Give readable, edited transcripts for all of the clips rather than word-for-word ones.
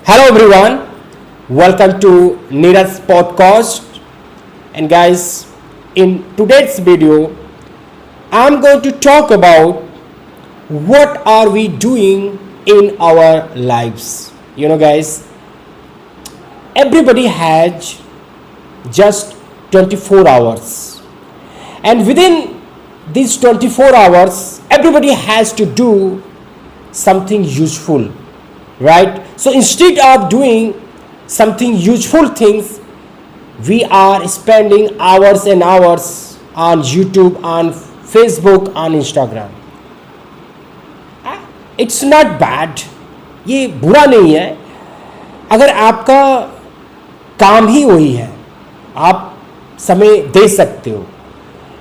Hello everyone, welcome to Neeraj's podcast. And guys, in today's video, I'm going to talk about what are we doing in our lives. Guys, everybody has just 24 hours, and within these 24 hours, everybody has to do something useful, right? So instead of doing something useful things, we are spending hours and hours on YouTube, on Facebook, on Instagram. It's not bad, ये बुरा नहीं है अगर आपका काम ही वही है, आप समय दे सकते हो,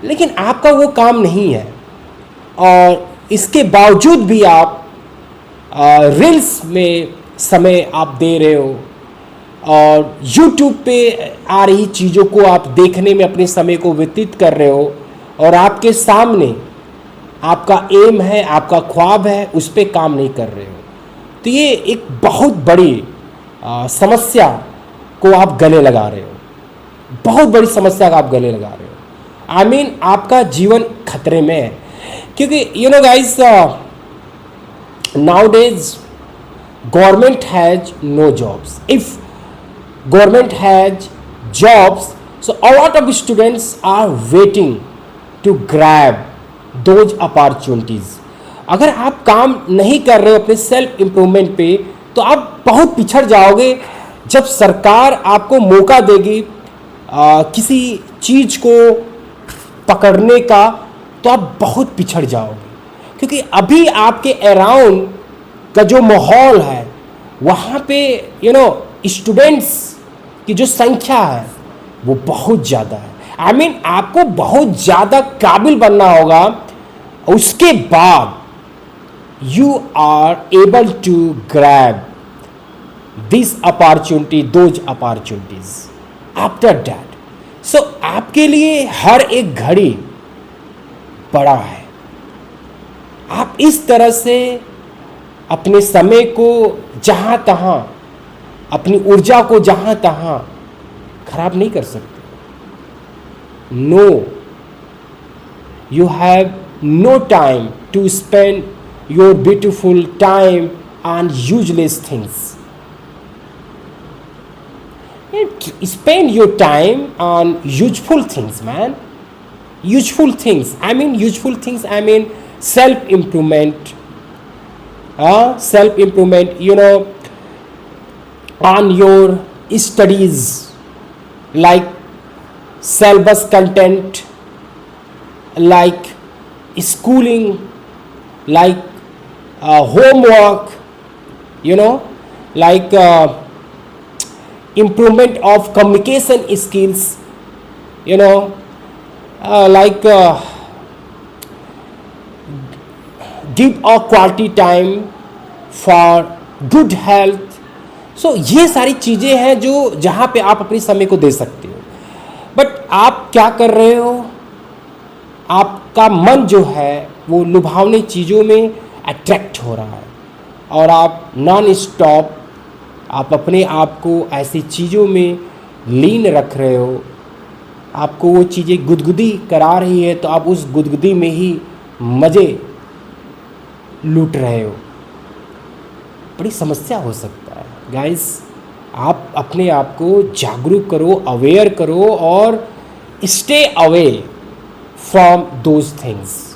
लेकिन आपका वो काम नहीं है और इसके बावजूद भी आप रील्स में समय आप दे रहे हो और YouTube पे आ रही चीज़ों को आप देखने में अपने समय को व्यतीत कर रहे हो और आपके सामने आपका एम है, आपका ख्वाब है, उस पर काम नहीं कर रहे हो, तो ये एक बहुत बड़ी समस्या को आप गले लगा रहे हो, बहुत बड़ी समस्या का आप गले लगा रहे हो। आई मीन आपका जीवन खतरे में है, क्योंकि guys, nowadays government has no jobs. If government has jobs, so a lot of students are waiting to grab those opportunities. अगर आप काम नहीं कर रहे हो अपने सेल्फ इम्प्रूवमेंट पे, तो आप बहुत पिछड़ जाओगे। जब सरकार आपको मौका देगी किसी चीज़ को पकड़ने का, तो आप बहुत पिछड़ जाओगे, क्योंकि अभी आपके अराउंड का जो माहौल है वहाँ पे स्टूडेंट्स की जो संख्या है वो बहुत ज़्यादा है। आई मीन आपको बहुत ज़्यादा काबिल बनना होगा, उसके बाद you are able to grab this opportunity, those opportunities after that. So आपके लिए हर एक घड़ी बड़ा है। आप इस तरह से अपने समय को जहाँ तहाँ, अपनी ऊर्जा को जहाँ तहाँ खराब नहीं कर सकते। No, you have no time to spend your beautiful time on useless things. Spend your time on useful things, man. Useful things. I mean useful things. I mean self-improvement. Self-improvement. On your studies, like syllabus content, like schooling, like homework. Like improvement of communication skills, like give a quality time for good health. So ये सारी चीज़ें हैं जो जहाँ पे आप अपने समय को दे सकते हो। बट आप क्या कर रहे हो, आपका मन जो है वो लुभावनी चीज़ों में अट्रैक्ट हो रहा है और आप नॉन स्टॉप आप अपने आप को ऐसी चीज़ों में लीन रख रहे हो। आपको वो चीज़ें गुदगुदी करा रही है, तो आप उस गुदगुदी में ही मज़े लूट रहे हो। बड़ी समस्या हो सकता है गाइस। आप अपने आप को जागरूक करो, अवेयर करो और stay away from those things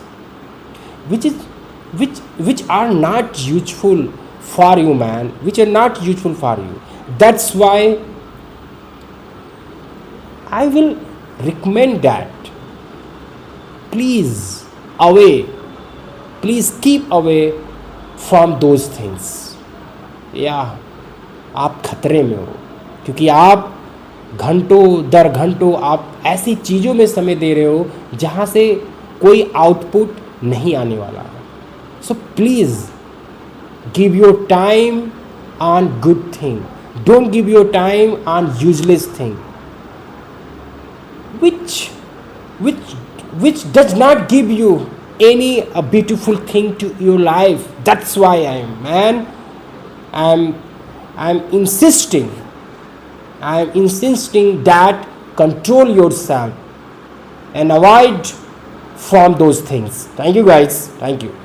which are not useful for you, man, which are not useful for you. That's why I will recommend that please keep away from those things. आप खतरे में हो, क्योंकि आप घंटों दर घंटों आप ऐसी चीज़ों में समय दे रहे हो जहाँ से कोई आउटपुट नहीं आने वाला है। So please give your time on good thing, don't give your time on useless thing which does not give you any a beautiful thing to your life. That's why I'm I'm insisting that control yourself and avoid from those things. Thank you guys. Thank you.